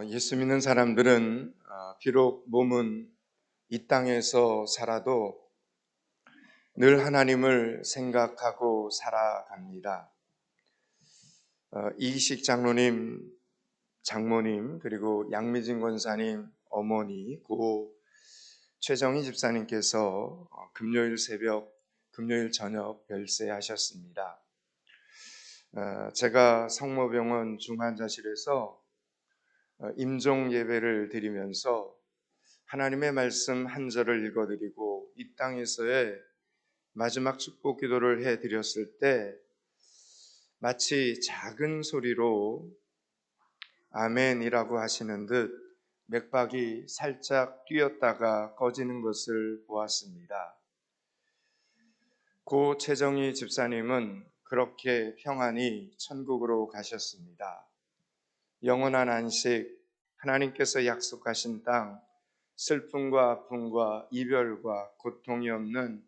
예수 믿는 사람들은 비록 몸은 이 땅에서 살아도 늘 하나님을 생각하고 살아갑니다. 이기식 장로님, 장모님, 그리고 양미진 권사님, 어머니, 고 최정희 집사님께서 금요일 새벽, 금요일 저녁 별세하셨습니다. 제가 성모병원 중환자실에서 임종 예배를 드리면서 하나님의 말씀 한 절을 읽어드리고 이 땅에서의 마지막 축복 기도를 해드렸을 때 마치 작은 소리로 아멘이라고 하시는 듯 맥박이 살짝 뛰었다가 꺼지는 것을 보았습니다. 고 최정희 집사님은 그렇게 평안히 천국으로 가셨습니다. 영원한 안식, 하나님께서 약속하신 땅, 슬픔과 아픔과 이별과 고통이 없는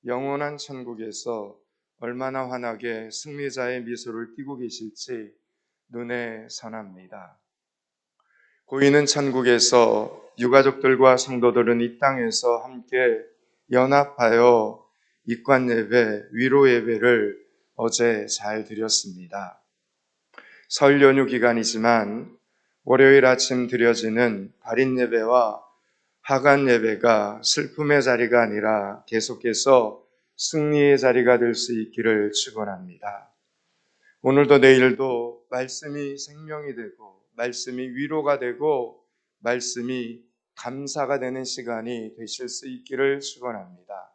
영원한 천국에서 얼마나 환하게 승리자의 미소를 띠고 계실지 눈에 선합니다. 고인은 천국에서, 유가족들과 성도들은 이 땅에서 함께 연합하여 입관 예배, 위로 예배를 어제 잘 드렸습니다. 설 연휴 기간이지만 월요일 아침 드려지는 발인 예배와 하간 예배가 슬픔의 자리가 아니라 계속해서 승리의 자리가 될 수 있기를 축원합니다. 오늘도 내일도 말씀이 생명이 되고 말씀이 위로가 되고 말씀이 감사가 되는 시간이 되실 수 있기를 축원합니다.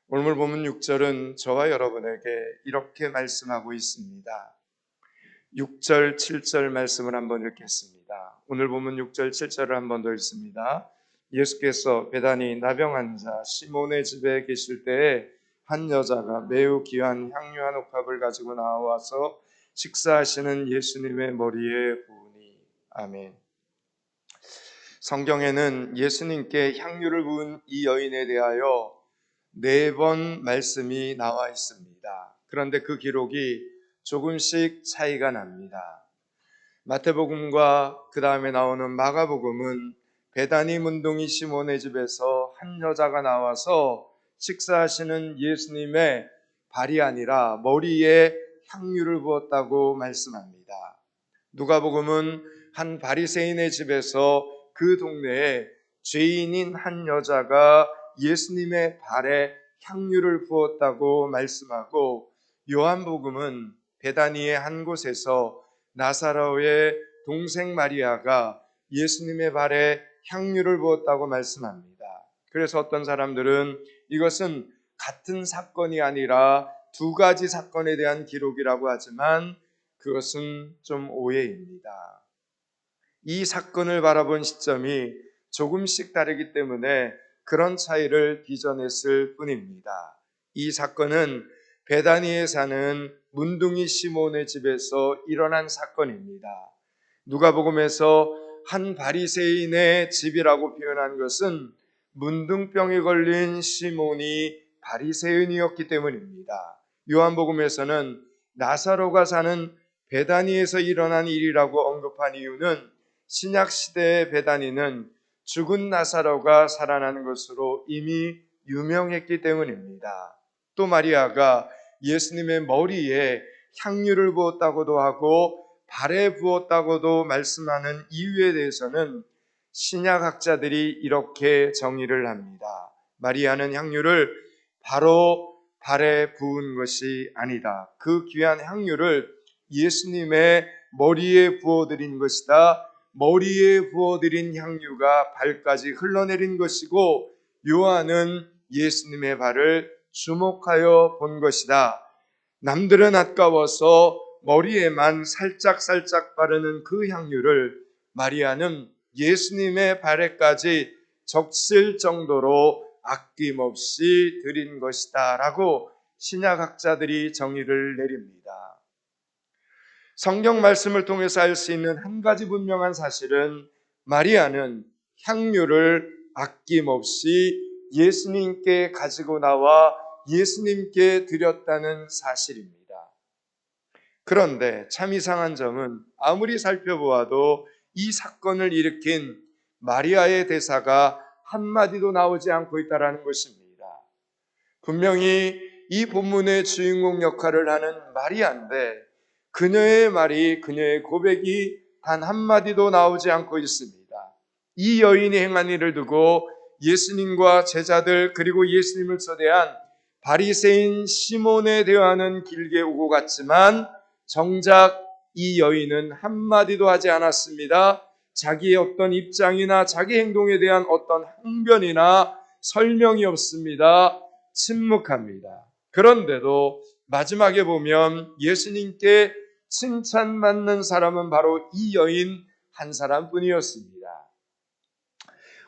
오늘 보면 6절은 저와 여러분에게 이렇게 말씀하고 있습니다. 6절, 7절 말씀을 한번 읽겠습니다. 오늘 보면 6절, 7절을 한번 더 읽습니다. 예수께서 베다니 나병 환자 시몬의 집에 계실 때에 한 여자가 매우 귀한 향유 한 옥합을 가지고 나와서 식사하시는 예수님의 머리에 부으니. 아멘. 성경에는 예수님께 향유를 부은 이 여인에 대하여 4번 말씀이 나와 있습니다. 그런데 그 기록이 조금씩 차이가 납니다. 마태복음과 그 다음에 나오는 마가복음은 베다니 문둥이 시몬의 집에서 한 여자가 나와서 식사하시는 예수님의 발이 아니라 머리에 향유를 부었다고 말씀합니다. 누가복음은 한 바리새인의 집에서 그 동네에 죄인인 한 여자가 예수님의 발에 향유를 부었다고 말씀하고, 요한복음은 베다니의 한 곳에서 나사로의 동생 마리아가 예수님의 발에 향유를 부었다고 말씀합니다. 그래서 어떤 사람들은 이것은 같은 사건이 아니라 2가지 사건에 대한 기록이라고 하지만 그것은 좀 오해입니다. 이 사건을 바라본 시점이 조금씩 다르기 때문에 그런 차이를 빚어냈을 뿐입니다. 이 사건은 베다니에 사는 문둥이 시몬의 집에서 일어난 사건입니다. 누가복음에서 한 바리새인의 집이라고 표현한 것은 문둥병에 걸린 시몬이 바리새인이었기 때문입니다. 요한복음에서는 나사로가 사는 베다니에서 일어난 일이라고 언급한 이유는 신약시대의 베다니는 죽은 나사로가 살아난 것으로 이미 유명했기 때문입니다. 또 마리아가 예수님의 머리에 향유를 부었다고도 하고 발에 부었다고도 말씀하는 이유에 대해서는 신약학자들이 이렇게 정의를 합니다. 마리아는 향유를 바로 발에 부은 것이 아니다. 그 귀한 향유를 예수님의 머리에 부어드린 것이다. 머리에 부어드린 향유가 발까지 흘러내린 것이고, 요한은 예수님의 발을 주목하여 본 것이다. 남들은 아까워서 머리에만 살짝 바르는 그 향유를 마리아는 예수님의 발에까지 적실 정도로 아낌없이 드린 것이다 라고 신약학자들이 정의를 내립니다. 성경 말씀을 통해서 알 수 있는 한 가지 분명한 사실은 마리아는 향유를 아낌없이 예수님께 가지고 나와 예수님께 드렸다는 사실입니다. 그런데 참 이상한 점은 아무리 살펴보아도 이 사건을 일으킨 마리아의 대사가 한마디도 나오지 않고 있다는 것입니다. 분명히 이 본문의 주인공 역할을 하는 마리아인데 그녀의 말이, 그녀의 고백이 단 한마디도 나오지 않고 있습니다. 이 여인이 행한 일을 두고 예수님과 제자들 그리고 예수님을 초대한 바리새인 시몬의 대화는 길게 오고 갔지만 정작 이 여인은 한마디도 하지 않았습니다. 자기의 어떤 입장이나 자기 행동에 대한 어떤 항변이나 설명이 없습니다. 침묵합니다. 그런데도 마지막에 보면 예수님께 칭찬받는 사람은 바로 이 여인 한 사람뿐이었습니다.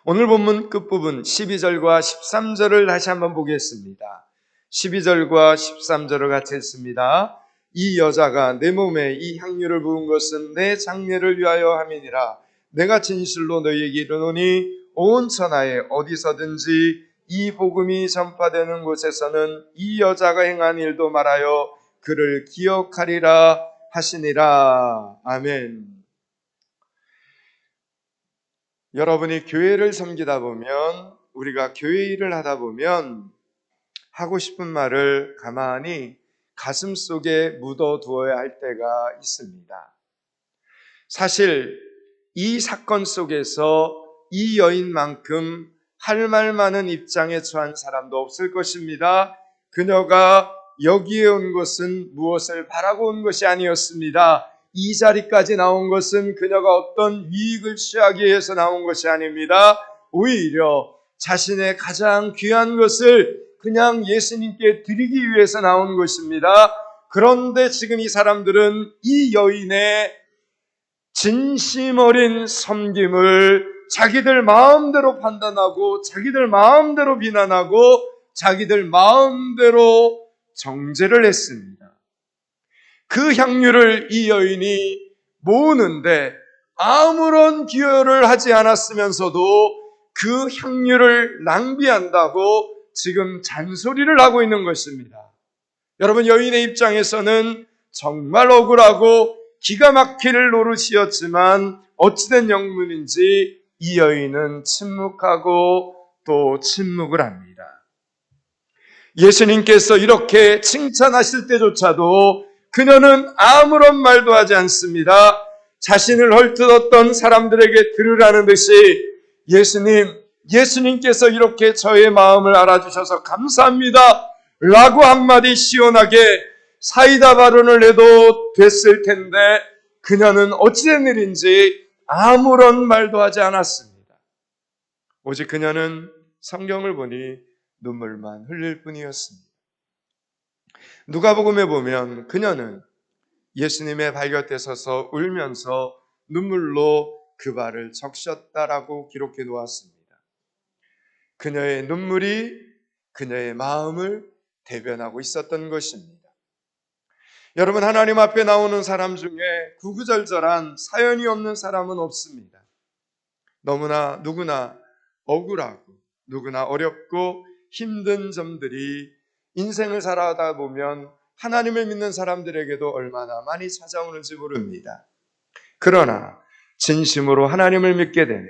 오늘 본문 끝부분 12절과 13절을 다시 한번 보겠습니다. 12절과 13절을 같이 읽습니다. 이 여자가 내 몸에 이 향유를 부은 것은 내 장례를 위하여 함이니라. 내가 진실로 너희에게 이르노니 온 천하에 어디서든지 이 복음이 전파되는 곳에서는 이 여자가 행한 일도 말하여 그를 기억하리라 하시니라. 아멘. 여러분이 교회를 섬기다 보면, 우리가 교회 일을 하다 보면 하고 싶은 말을 가만히 가슴 속에 묻어두어야 할 때가 있습니다. 사실 이 사건 속에서 이 여인만큼 할 말 많은 입장에 처한 사람도 없을 것입니다. 그녀가 여기에 온 것은 무엇을 바라고 온 것이 아니었습니다. 이 자리까지 나온 것은 그녀가 어떤 유익을 취하기 위해서 나온 것이 아닙니다. 오히려 자신의 가장 귀한 것을 그냥 예수님께 드리기 위해서 나온 것입니다. 그런데 지금 이 사람들은 이 여인의 진심 어린 섬김을 자기들 마음대로 판단하고 자기들 마음대로 비난하고 자기들 마음대로 정죄를 했습니다. 그 향유를 이 여인이 모으는데 아무런 기여를 하지 않았으면서도 그 향유를 낭비한다고 지금 잔소리를 하고 있는 것입니다. 여러분, 여인의 입장에서는 정말 억울하고 기가 막힐 노릇이었지만 어찌된 영문인지 이 여인은 침묵하고 또 침묵을 합니다. 예수님께서 이렇게 칭찬하실 때조차도 그녀는 아무런 말도 하지 않습니다. 자신을 헐뜯었던 사람들에게 들으라는 듯이 예수님께서 이렇게 저의 마음을 알아주셔서 감사합니다 라고 한마디 시원하게 사이다 발언을 해도 됐을 텐데 그녀는 어찌된 일인지 아무런 말도 하지 않았습니다. 오직 그녀는 성경을 보니 눈물만 흘릴 뿐이었습니다. 누가복음에 보면 그녀는 예수님의 발곁에 서서 울면서 눈물로 그 발을 적셨다라고 기록해 놓았습니다. 그녀의 눈물이 그녀의 마음을 대변하고 있었던 것입니다. 여러분, 하나님 앞에 나오는 사람 중에 구구절절한 사연이 없는 사람은 없습니다. 누구나 억울하고 누구나 어렵고 힘든 점들이 인생을 살아가다 보면 하나님을 믿는 사람들에게도 얼마나 많이 찾아오는지 모릅니다. 그러나 진심으로 하나님을 믿게 되면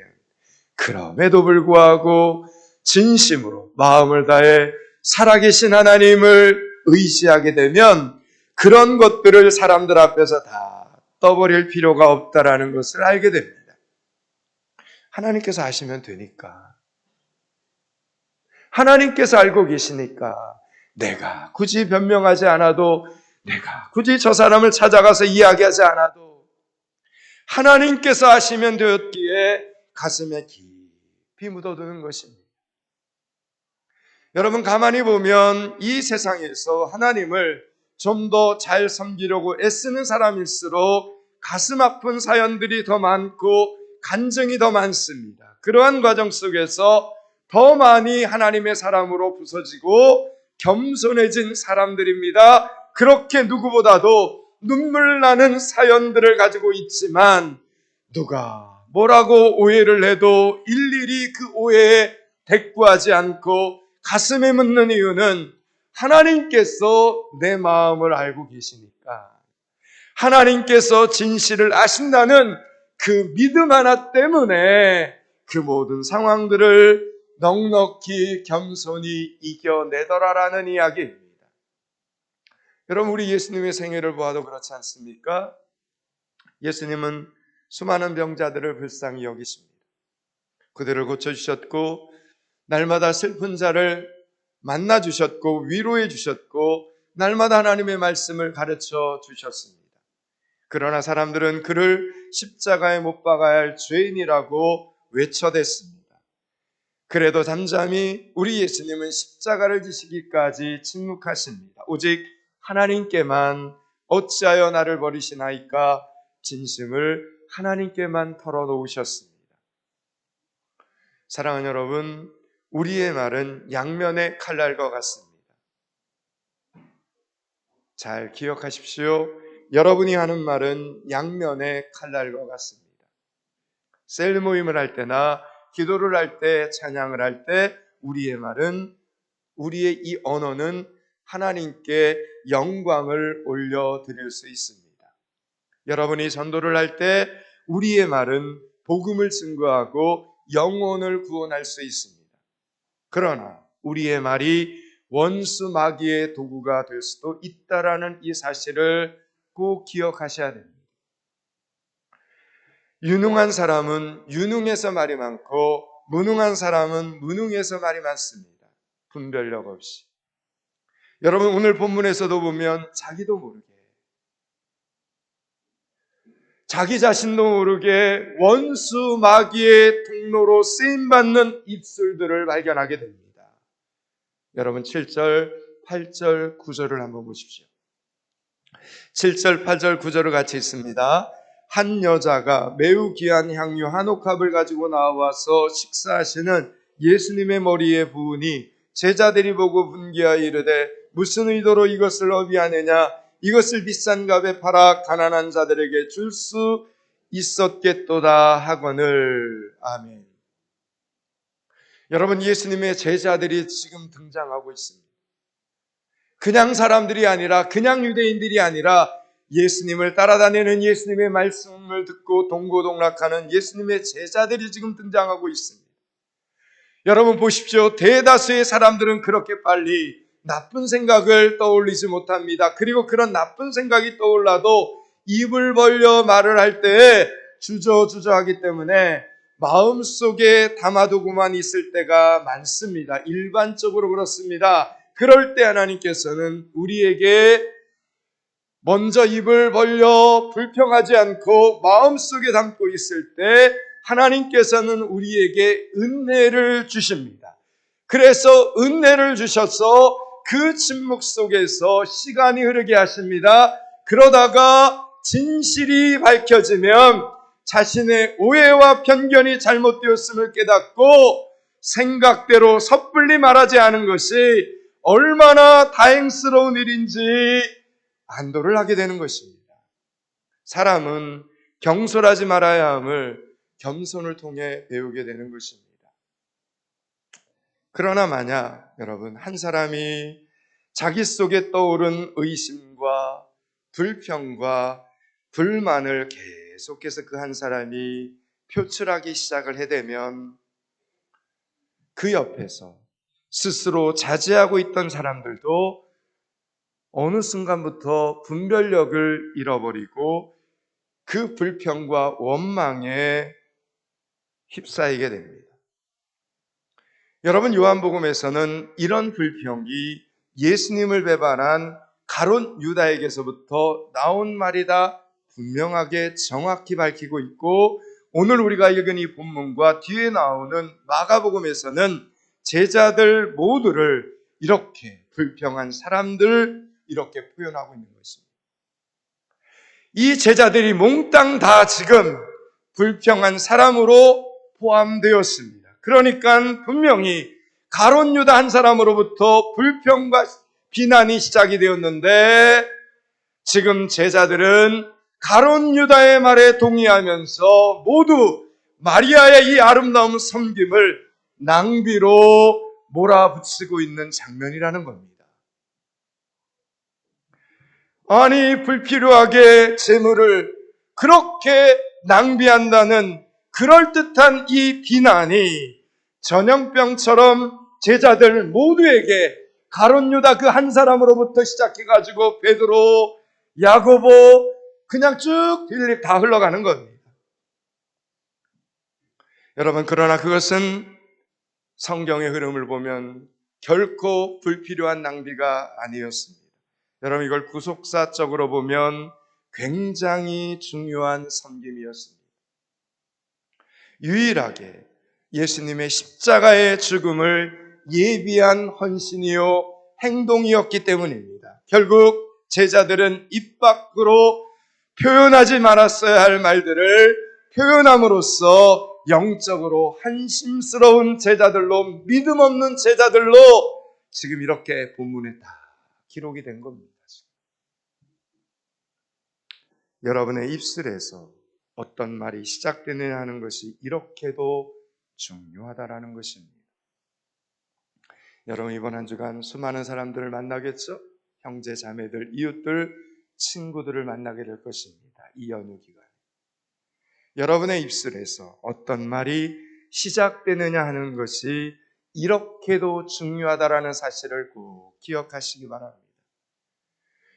그럼에도 불구하고 진심으로 마음을 다해 살아계신 하나님을 의지하게 되면 그런 것들을 사람들 앞에서 다 떠버릴 필요가 없다라는 것을 알게 됩니다. 하나님께서 아시면 되니까, 하나님께서 알고 계시니까 내가 굳이 변명하지 않아도, 내가 굳이 저 사람을 찾아가서 이야기하지 않아도 하나님께서 아시면 되었기에 가슴에 깊이 묻어두는 것입니다. 여러분, 가만히 보면 이 세상에서 하나님을 좀 더 잘 섬기려고 애쓰는 사람일수록 가슴 아픈 사연들이 더 많고 간증이 더 많습니다. 그러한 과정 속에서 더 많이 하나님의 사람으로 부서지고 겸손해진 사람들입니다. 그렇게 누구보다도 눈물 나는 사연들을 가지고 있지만 누가 뭐라고 오해를 해도 일일이 그 오해에 대꾸하지 않고 가슴에 묻는 이유는 하나님께서 내 마음을 알고 계시니까, 하나님께서 진실을 아신다는 그 믿음 하나 때문에 그 모든 상황들을 넉넉히 겸손히 이겨내더라라는 이야기입니다. 여러분, 우리 예수님의 생애를 보아도 그렇지 않습니까? 예수님은 수많은 병자들을 불쌍히 여기십니다. 그들을 고쳐주셨고 날마다 슬픈 자를 만나주셨고 위로해 주셨고 날마다 하나님의 말씀을 가르쳐 주셨습니다. 그러나 사람들은 그를 십자가에 못 박아야 할 죄인이라고 외쳐댔습니다. 그래도 잠잠히 우리 예수님은 십자가를 지시기까지 침묵하십니다. 오직 하나님께만 어찌하여 나를 버리시나이까 진심을 하나님께만 털어놓으셨습니다. 사랑하는 여러분, 우리의 말은 양면의 칼날과 같습니다. 잘 기억하십시오. 여러분이 하는 말은 양면의 칼날과 같습니다. 셀 모임을 할 때나 기도를 할 때, 찬양을 할 때 우리의 말은, 우리의 이 언어는 하나님께 영광을 올려드릴 수 있습니다. 여러분이 전도를 할 때 우리의 말은 복음을 증거하고 영혼을 구원할 수 있습니다. 그러나 우리의 말이 원수 마귀의 도구가 될 수도 있다라는 이 사실을 꼭 기억하셔야 됩니다. 유능한 사람은 유능해서 말이 많고 무능한 사람은 무능해서 말이 많습니다. 분별력 없이. 여러분, 오늘 본문에서도 보면 자기도 모르게, 자기 자신도 모르게 원수 마귀의 통로로 쓰임받는 입술들을 발견하게 됩니다. 여러분, 7절, 8절, 9절을 한번 보십시오. 7절, 8절, 9절을 같이 읽습니다. 한 여자가 매우 귀한 향유 한 옥합을 가지고 나와서 식사하시는 예수님의 머리에 부으니 제자들이 보고 분기하여 이르되 무슨 의도로 이것을 어비하느냐? 이것을 비싼 값에 팔아 가난한 자들에게 줄 수 있었겠도다 하거늘. 아멘. 여러분, 예수님의 제자들이 지금 등장하고 있습니다. 그냥 사람들이 아니라, 그냥 유대인들이 아니라 예수님을 따라다니는, 예수님의 말씀을 듣고 동고동락하는 예수님의 제자들이 지금 등장하고 있습니다. 여러분 보십시오. 대다수의 사람들은 그렇게 빨리 나쁜 생각을 떠올리지 못합니다. 그리고 그런 나쁜 생각이 떠올라도 입을 벌려 말을 할 때에 주저주저하기 때문에 마음속에 담아두고만 있을 때가 많습니다. 일반적으로 그렇습니다. 그럴 때 하나님께서는 우리에게 먼저 입을 벌려 불평하지 않고 마음속에 담고 있을 때 하나님께서는 우리에게 은혜를 주십니다. 그래서 은혜를 주셔서 그 침묵 속에서 시간이 흐르게 하십니다. 그러다가 진실이 밝혀지면 자신의 오해와 편견이 잘못되었음을 깨닫고 생각대로 섣불리 말하지 않은 것이 얼마나 다행스러운 일인지 안도를 하게 되는 것입니다. 사람은 경솔하지 말아야 함을 겸손을 통해 배우게 되는 것입니다. 그러나 만약 여러분, 한 사람이 자기 속에 떠오른 의심과 불평과 불만을 계속해서 그 한 사람이 표출하기 시작을 해대면 그 옆에서 스스로 자제하고 있던 사람들도 어느 순간부터 분별력을 잃어버리고 그 불평과 원망에 휩싸이게 됩니다. 여러분, 요한복음에서는 이런 불평이 예수님을 배반한 가룟 유다에게서부터 나온 말이다 분명하게 정확히 밝히고 있고, 오늘 우리가 읽은 이 본문과 뒤에 나오는 마가복음에서는 제자들 모두를 이렇게 불평한 사람들 이렇게 표현하고 있는 것입니다. 이 제자들이 몽땅 다 지금 불평한 사람으로 포함되었습니다. 그러니까 분명히 가룟 유다 한 사람으로부터 불평과 비난이 시작이 되었는데, 지금 제자들은 가룟 유다의 말에 동의하면서 모두 마리아의 이 아름다운 섬김을 낭비로 몰아붙이고 있는 장면이라는 겁니다. 아니, 불필요하게 재물을 그렇게 낭비한다는 그럴듯한 이 비난이 전염병처럼 제자들 모두에게 가룟 유다 그 한 사람으로부터 시작해가지고 베드로, 야고보, 그냥 쭉 빌립 다 흘러가는 겁니다. 여러분, 그러나 그것은 성경의 흐름을 보면 결코 불필요한 낭비가 아니었습니다. 여러분, 이걸 구속사적으로 보면 굉장히 중요한 섬김이었습니다. 유일하게 예수님의 십자가의 죽음을 예비한 헌신이요 행동이었기 때문입니다. 결국 제자들은 입 밖으로 표현하지 말았어야 할 말들을 표현함으로써 영적으로 한심스러운 제자들로, 믿음 없는 제자들로 지금 이렇게 본문에 다 기록이 된 겁니다. 여러분의 입술에서 어떤 말이 시작되느냐 하는 것이 이렇게도 중요하다라는 것입니다. 여러분, 이번 한 주간 수많은 사람들을 만나겠죠? 형제, 자매들, 이웃들, 친구들을 만나게 될 것입니다. 이 연휴 기간. 여러분의 입술에서 어떤 말이 시작되느냐 하는 것이 이렇게도 중요하다라는 사실을 꼭 기억하시기 바랍니다.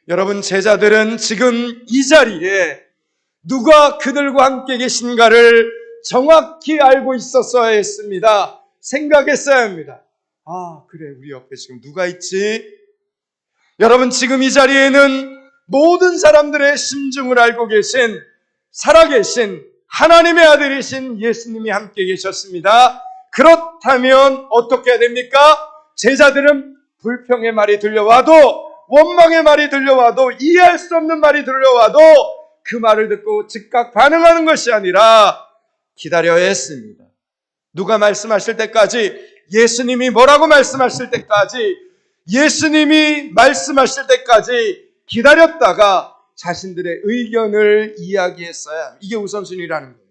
여러분, 제자들은 지금 이 자리에 누가 그들과 함께 계신가를 정확히 알고 있었어야 했습니다. 생각했어야 합니다. 아, 그래, 우리 옆에 지금 누가 있지? 여러분, 지금 이 자리에는 모든 사람들의 심중을 알고 계신, 살아계신 하나님의 아들이신 예수님이 함께 계셨습니다. 그렇다면 어떻게 해야 됩니까? 제자들은 불평의 말이 들려와도, 원망의 말이 들려와도, 이해할 수 없는 말이 들려와도 그 말을 듣고 즉각 반응하는 것이 아니라 기다려야 했습니다. 누가 말씀하실 때까지, 예수님이 뭐라고 말씀하실 때까지, 예수님이 말씀하실 때까지 기다렸다가 자신들의 의견을 이야기했어야 합니다. 이게 우선순위라는 겁니다.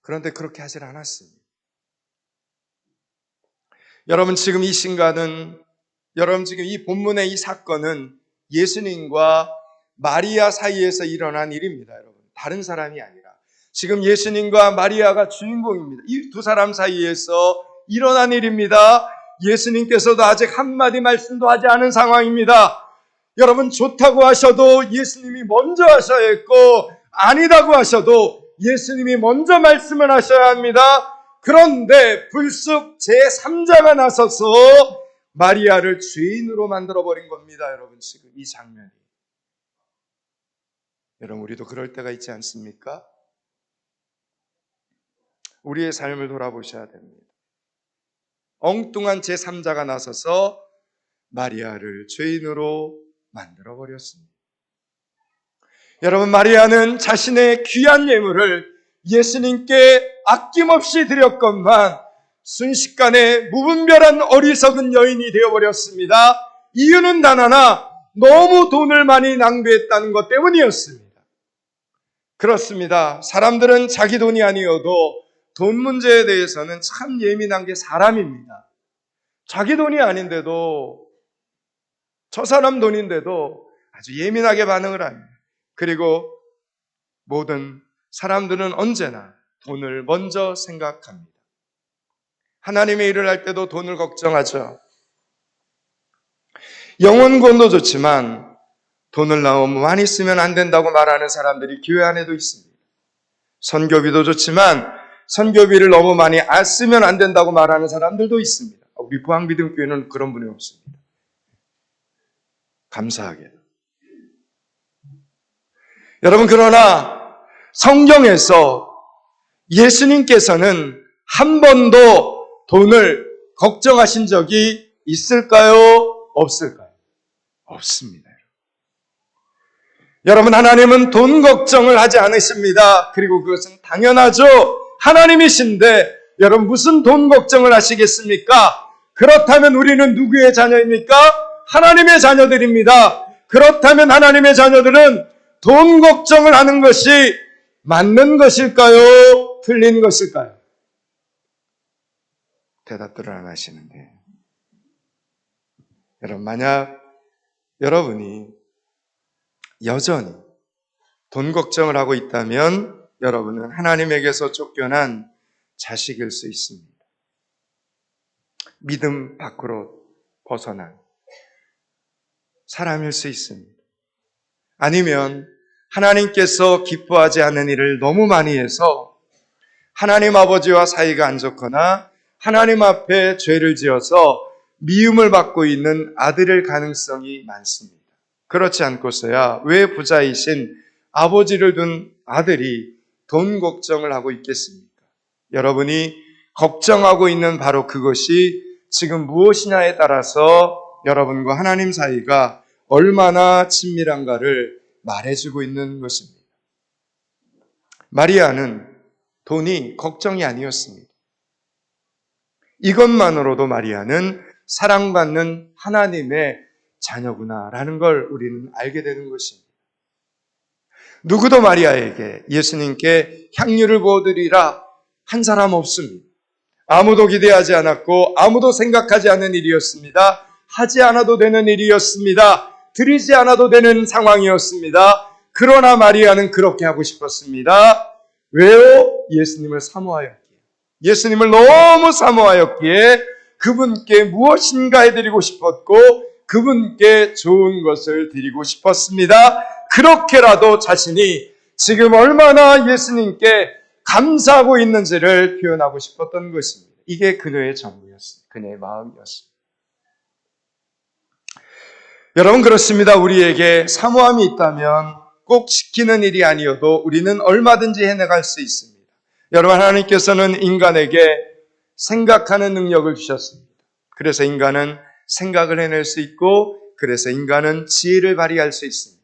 그런데 그렇게 하질 않았습니다. 여러분, 지금 이 신가는, 여러분 지금 이 본문의 이 사건은 예수님과 마리아 사이에서 일어난 일입니다. 여러분, 다른 사람이 아니라 지금 예수님과 마리아가 주인공입니다. 이 두 사람 사이에서 일어난 일입니다. 예수님께서도 아직 한마디 말씀도 하지 않은 상황입니다. 여러분, 좋다고 하셔도 예수님이 먼저 하셔야 했고, 아니다고 하셔도 예수님이 먼저 말씀을 하셔야 합니다. 그런데 불쑥 제3자가 나서서 마리아를 죄인으로 만들어버린 겁니다. 여러분, 지금 이 장면이. 여러분, 우리도 그럴 때가 있지 않습니까? 우리의 삶을 돌아보셔야 됩니다. 엉뚱한 제3자가 나서서 마리아를 죄인으로 만들어버렸습니다. 여러분, 마리아는 자신의 귀한 예물을 예수님께 아낌없이 드렸건만 순식간에 무분별한 어리석은 여인이 되어버렸습니다. 이유는 단 하나, 너무 돈을 많이 낭비했다는 것 때문이었습니다. 그렇습니다. 사람들은 자기 돈이 아니어도 돈 문제에 대해서는 참 예민한 게 사람입니다. 자기 돈이 아닌데도, 저 사람 돈인데도 아주 예민하게 반응을 합니다. 그리고 모든 사람들은 언제나 돈을 먼저 생각합니다. 하나님의 일을 할 때도 돈을 걱정하죠. 영혼 구원도 좋지만 돈을 너무 많이 쓰면 안 된다고 말하는 사람들이 교회 안에도 있습니다. 선교비도 좋지만 선교비를 너무 많이 안 쓰면 안 된다고 말하는 사람들도 있습니다. 우리 부항비등교회는 그런 분이 없습니다. 감사하게도. 여러분, 그러나 성경에서 예수님께서는 한 번도 돈을 걱정하신 적이 있을까요? 없을까요? 없습니다. 여러분, 하나님은 돈 걱정을 하지 않으십니다. 그리고 그것은 당연하죠. 하나님이신데 여러분, 무슨 돈 걱정을 하시겠습니까? 그렇다면 우리는 누구의 자녀입니까? 하나님의 자녀들입니다. 그렇다면 하나님의 자녀들은 돈 걱정을 하는 것이 맞는 것일까요? 틀린 것일까요? 대답들을 안 하시는데, 여러분, 만약 여러분이 여전히 돈 걱정을 하고 있다면 여러분은 하나님에게서 쫓겨난 자식일 수 있습니다. 믿음 밖으로 벗어난 사람일 수 있습니다. 아니면 하나님께서 기뻐하지 않는 일을 너무 많이 해서 하나님 아버지와 사이가 안 좋거나 하나님 앞에 죄를 지어서 미움을 받고 있는 아들일 가능성이 많습니다. 그렇지 않고서야 왜 부자이신 아버지를 둔 아들이 돈 걱정을 하고 있겠습니까? 여러분이 걱정하고 있는 바로 그것이 지금 무엇이냐에 따라서 여러분과 하나님 사이가 얼마나 친밀한가를 말해주고 있는 것입니다. 마리아는 돈이 걱정이 아니었습니다. 이것만으로도 마리아는 사랑받는 하나님의 자녀구나라는 걸 우리는 알게 되는 것입니다. 누구도 마리아에게 예수님께 향유를 부어드리라 한 사람 없습니다. 아무도 기대하지 않았고 아무도 생각하지 않는 일이었습니다. 하지 않아도 되는 일이었습니다. 드리지 않아도 되는 상황이었습니다. 그러나 마리아는 그렇게 하고 싶었습니다. 왜요? 예수님을 사모하였기에. 예수님을 너무 사모하였기에 그분께 무엇인가 해드리고 싶었고 그분께 좋은 것을 드리고 싶었습니다. 그렇게라도 자신이 지금 얼마나 예수님께 감사하고 있는지를 표현하고 싶었던 것입니다. 이게 그녀의 전부였습니다. 그녀의 마음이었습니다. 여러분 그렇습니다. 우리에게 사모함이 있다면 꼭 시키는 일이 아니어도 우리는 얼마든지 해나갈 수 있습니다. 여러분 하나님께서는 인간에게 생각하는 능력을 주셨습니다. 그래서 인간은 생각을 해낼 수 있고 그래서 인간은 지혜를 발휘할 수 있습니다.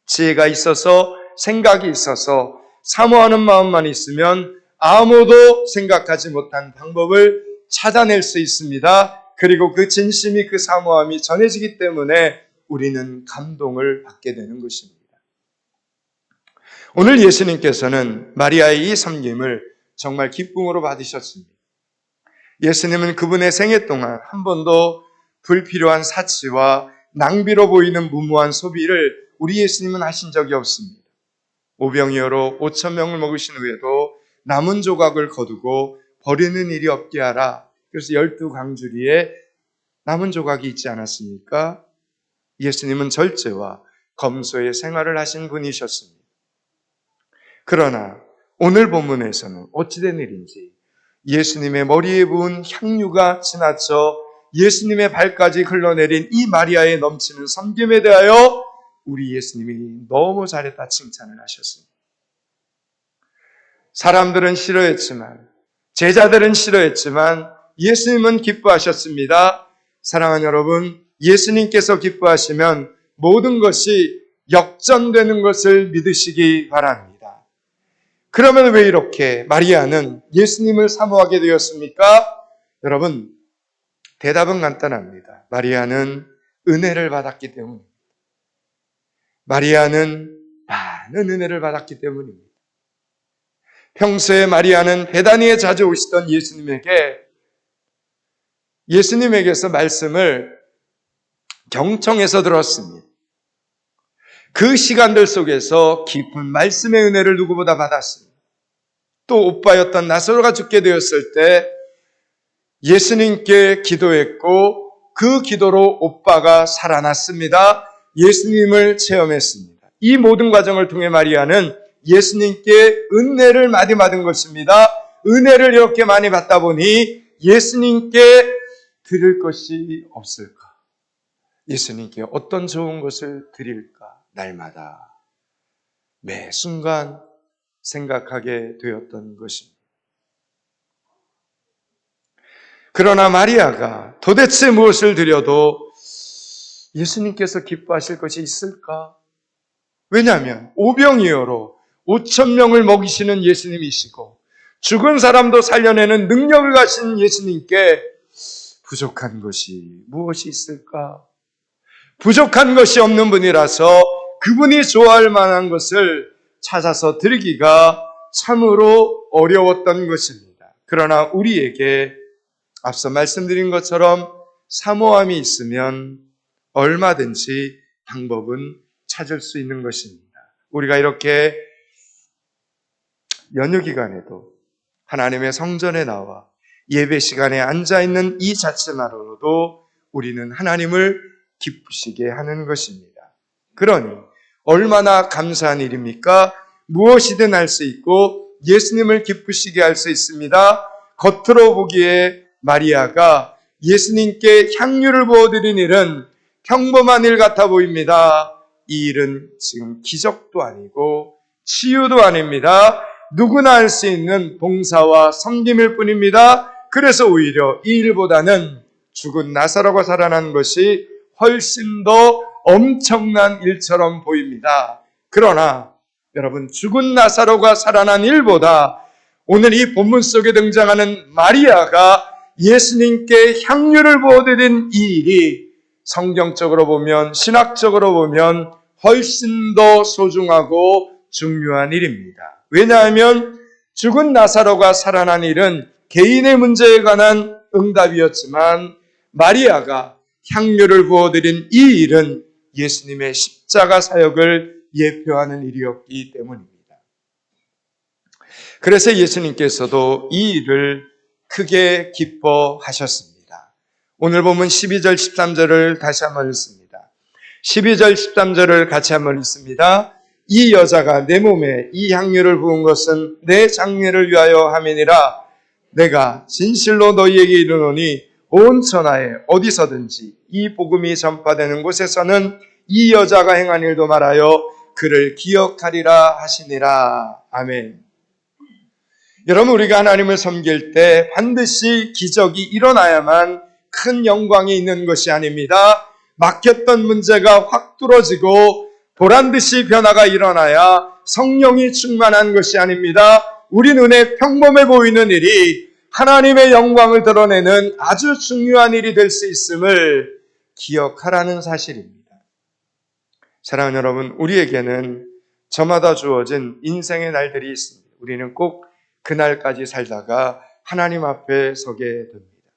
지혜가 있어서 생각이 있어서 사모하는 마음만 있으면 아무도 생각하지 못한 방법을 찾아낼 수 있습니다. 그리고 그 진심이 그 사모함이 전해지기 때문에 우리는 감동을 받게 되는 것입니다. 오늘 예수님께서는 마리아의 이 섬김을 정말 기쁨으로 받으셨습니다. 예수님은 그분의 생애 동안 한 번도 불필요한 사치와 낭비로 보이는 무모한 소비를 우리 예수님은 하신 적이 없습니다. 오병이어로 5,000명을 먹으신 후에도 남은 조각을 거두고 버리는 일이 없게 하라. 그래서 12광주리에 남은 조각이 있지 않았습니까? 예수님은 절제와 검소의 생활을 하신 분이셨습니다. 그러나 오늘 본문에서는 어찌된 일인지 예수님의 머리에 부은 향유가 지나쳐 예수님의 발까지 흘러내린 이 마리아의 넘치는 섬김에 대하여 우리 예수님이 너무 잘했다 칭찬을 하셨습니다. 사람들은 싫어했지만 제자들은 싫어했지만 예수님은 기뻐하셨습니다. 사랑하는 여러분, 예수님께서 기뻐하시면 모든 것이 역전되는 것을 믿으시기 바랍니다. 그러면 왜 이렇게 마리아는 예수님을 사모하게 되었습니까? 여러분, 대답은 간단합니다. 마리아는 은혜를 받았기 때문입니다. 마리아는 많은 은혜를 받았기 때문입니다. 평소에 마리아는 베다니에 자주 오시던 예수님에게서 말씀을 경청해서 들었습니다. 그 시간들 속에서 깊은 말씀의 은혜를 누구보다 받았습니다. 또 오빠였던 나사로가 죽게 되었을 때 예수님께 기도했고 그 기도로 오빠가 살아났습니다. 예수님을 체험했습니다. 이 모든 과정을 통해 마리아는 예수님께 은혜를 많이 받은 것입니다. 은혜를 이렇게 많이 받다 보니 예수님께 드릴 것이 없을까? 예수님께 어떤 좋은 것을 드릴까? 날마다 매 순간 생각하게 되었던 것입니다. 그러나 마리아가 도대체 무엇을 드려도 예수님께서 기뻐하실 것이 있을까? 왜냐하면 오병이어로 5,000명을 먹이시는 예수님이시고 죽은 사람도 살려내는 능력을 가진 예수님께 부족한 것이 무엇이 있을까? 부족한 것이 없는 분이라서 그분이 좋아할 만한 것을 찾아서 드리기가 참으로 어려웠던 것입니다. 그러나 우리에게 앞서 말씀드린 것처럼 사모함이 있으면 얼마든지 방법은 찾을 수 있는 것입니다. 우리가 이렇게 연휴 기간에도 하나님의 성전에 나와 예배 시간에 앉아있는 이 자체만으로도 우리는 하나님을 기쁘시게 하는 것입니다. 그러니 얼마나 감사한 일입니까? 무엇이든 할 수 있고 예수님을 기쁘시게 할 수 있습니다. 겉으로 보기에 마리아가 예수님께 향유를 부어드린 일은 평범한 일 같아 보입니다. 이 일은 지금 기적도 아니고 치유도 아닙니다. 누구나 할 수 있는 봉사와 섬김일 뿐입니다. 그래서 오히려 이 일보다는 죽은 나사로가 살아난 것이 훨씬 더 엄청난 일처럼 보입니다. 그러나 여러분, 죽은 나사로가 살아난 일보다 오늘 이 본문 속에 등장하는 마리아가 예수님께 향유를 부어드린 이 일이 성경적으로 보면, 신학적으로 보면 훨씬 더 소중하고 중요한 일입니다. 왜냐하면 죽은 나사로가 살아난 일은 개인의 문제에 관한 응답이었지만 마리아가 향유를 부어드린 이 일은 예수님의 십자가 사역을 예표하는 일이었기 때문입니다. 그래서 예수님께서도 이 일을 크게 기뻐하셨습니다. 오늘 보면 12절 13절을 다시 한번 읽습니다. 12절 13절을 같이 한번 읽습니다. 이 여자가 내 몸에 이 향유를 부은 것은 내 장례를 위하여 함이니라. 내가 진실로 너희에게 이르노니 온 천하에 어디서든지 이 복음이 전파되는 곳에서는 이 여자가 행한 일도 말하여 그를 기억하리라 하시니라. 아멘. 여러분, 우리가 하나님을 섬길 때 반드시 기적이 일어나야만 큰 영광이 있는 것이 아닙니다. 막혔던 문제가 확 뚫어지고 보란듯이 변화가 일어나야 성령이 충만한 것이 아닙니다. 우리 눈에 평범해 보이는 일이 하나님의 영광을 드러내는 아주 중요한 일이 될 수 있음을 기억하라는 사실입니다. 사랑하는 여러분, 우리에게는 저마다 주어진 인생의 날들이 있습니다. 우리는 꼭 그날까지 살다가 하나님 앞에 서게 됩니다.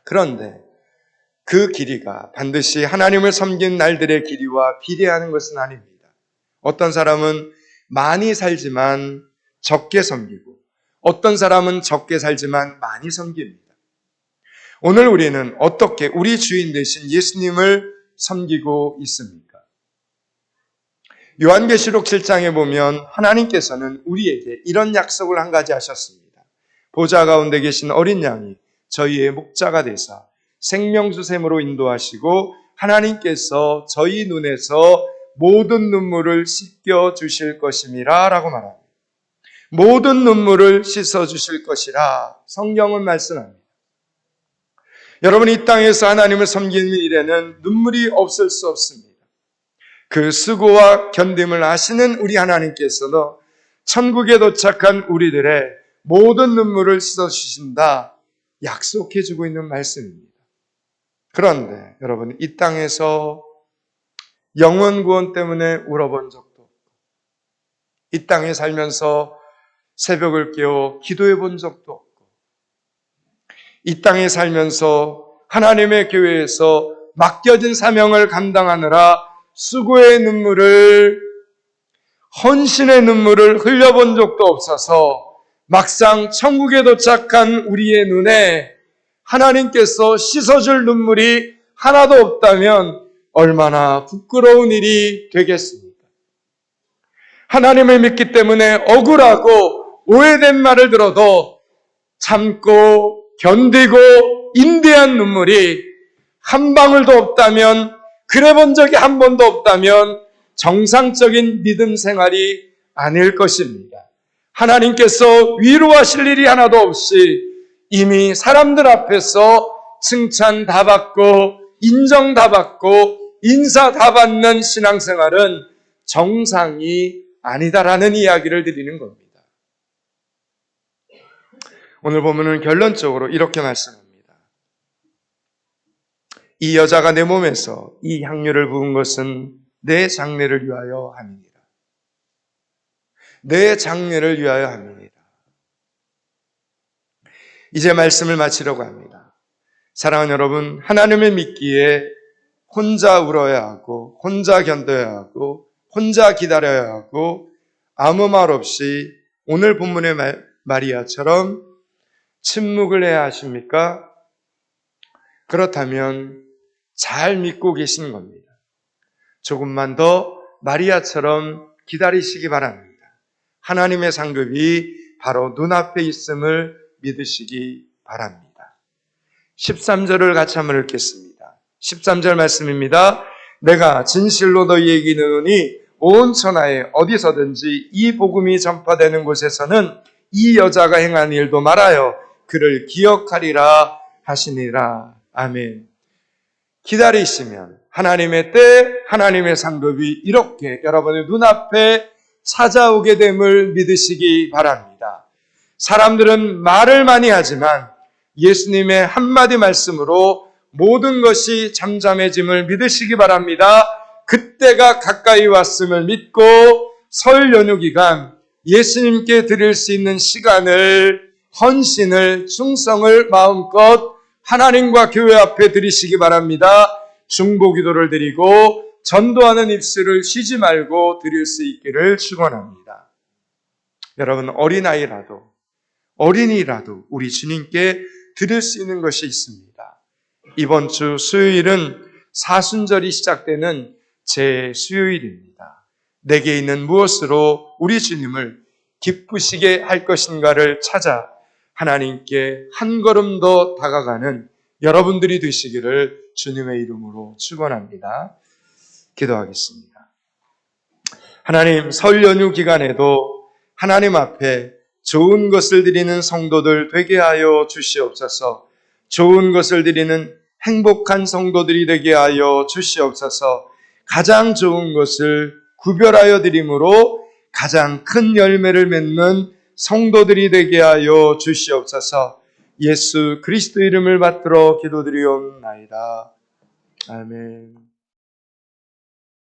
그런데 그 길이가 반드시 하나님을 섬긴 날들의 길이와 비례하는 것은 아닙니다. 어떤 사람은 많이 살지만 적게 섬기고 어떤 사람은 적게 살지만 많이 섬깁니다. 오늘 우리는 어떻게 우리 주인 되신 예수님을 섬기고 있습니까? 요한계시록 7장에 보면 하나님께서는 우리에게 이런 약속을 한 가지 하셨습니다. 보좌 가운데 계신 어린 양이 저희의 목자가 되사 생명수 샘으로 인도하시고 하나님께서 저희 눈에서 모든 눈물을 씻겨 주실 것임이라 라고 말합니다. 모든 눈물을 씻어 주실 것이라 성경은 말씀합니다. 여러분, 이 땅에서 하나님을 섬기는 일에는 눈물이 없을 수 없습니다. 그 수고와 견딤을 아시는 우리 하나님께서는 천국에 도착한 우리들의 모든 눈물을 씻어주신다 약속해주고 있는 말씀입니다. 그런데 여러분, 이 땅에서 영혼 구원 때문에 울어본 적도 없고 이 땅에 살면서 새벽을 깨워 기도해 본 적도 없고 이 땅에 살면서 하나님의 교회에서 맡겨진 사명을 감당하느라 수고의 눈물을, 헌신의 눈물을 흘려본 적도 없어서 막상 천국에 도착한 우리의 눈에 하나님께서 씻어줄 눈물이 하나도 없다면 얼마나 부끄러운 일이 되겠습니까? 하나님을 믿기 때문에 억울하고 오해된 말을 들어도 참고 견디고 인내한 눈물이 한 방울도 없다면, 그래 본 적이 한 번도 없다면 정상적인 믿음 생활이 아닐 것입니다. 하나님께서 위로하실 일이 하나도 없이 이미 사람들 앞에서 칭찬 다 받고 인정 다 받고 인사 다 받는 신앙생활은 정상이 아니다라는 이야기를 드리는 겁니다. 오늘 보면은 결론적으로 이렇게 말씀합니다. 이 여자가 내 몸에서 이 향유를 부은 것은 내 장례를 위하여 함이니라. 내 장례를 위하여 함이니라. 이제 말씀을 마치려고 합니다. 사랑하는 여러분, 하나님을 믿기에 혼자 울어야 하고 혼자 견뎌야 하고 혼자 기다려야 하고 아무 말 없이 오늘 본문의 마리아처럼 침묵을 해야 하십니까? 그렇다면 잘 믿고 계신 겁니다. 조금만 더 마리아처럼 기다리시기 바랍니다. 하나님의 상급이 바로 눈앞에 있음을 믿으시기 바랍니다. 13절을 같이 한번 읽겠습니다. 13절 말씀입니다. 내가 진실로 너희에게 이르노니 온 천하에 어디서든지 이 복음이 전파되는 곳에서는 이 여자가 행한 일도 말하여 그를 기억하리라 하시니라. 아멘. 기다리시면 하나님의 때, 하나님의 상급이 이렇게 여러분의 눈앞에 찾아오게 됨을 믿으시기 바랍니다. 사람들은 말을 많이 하지만 예수님의 한마디 말씀으로 모든 것이 잠잠해짐을 믿으시기 바랍니다. 그때가 가까이 왔음을 믿고 설 연휴 기간 예수님께 드릴 수 있는 시간을, 헌신을, 충성을 마음껏 하나님과 교회 앞에 드리시기 바랍니다. 중보기도를 드리고 전도하는 입술을 쉬지 말고 드릴 수 있기를 축원합니다. 여러분, 어린이라도 우리 주님께 드릴 수 있는 것이 있습니다. 이번 주 수요일은 사순절이 시작되는 제 수요일입니다. 내게 있는 무엇으로 우리 주님을 기쁘시게 할 것인가를 찾아 하나님께 한 걸음 더 다가가는 여러분들이 되시기를 주님의 이름으로 축원합니다. 기도하겠습니다. 하나님, 설 연휴 기간에도 하나님 앞에 좋은 것을 드리는 성도들 되게 하여 주시옵소서. 좋은 것을 드리는 행복한 성도들이 되게 하여 주시옵소서. 가장 좋은 것을 구별하여 드림으로 가장 큰 열매를 맺는 성도들이 되게 하여 주시옵소서. 예수 그리스도 이름을 받들어 기도드리옵나이다. 아멘.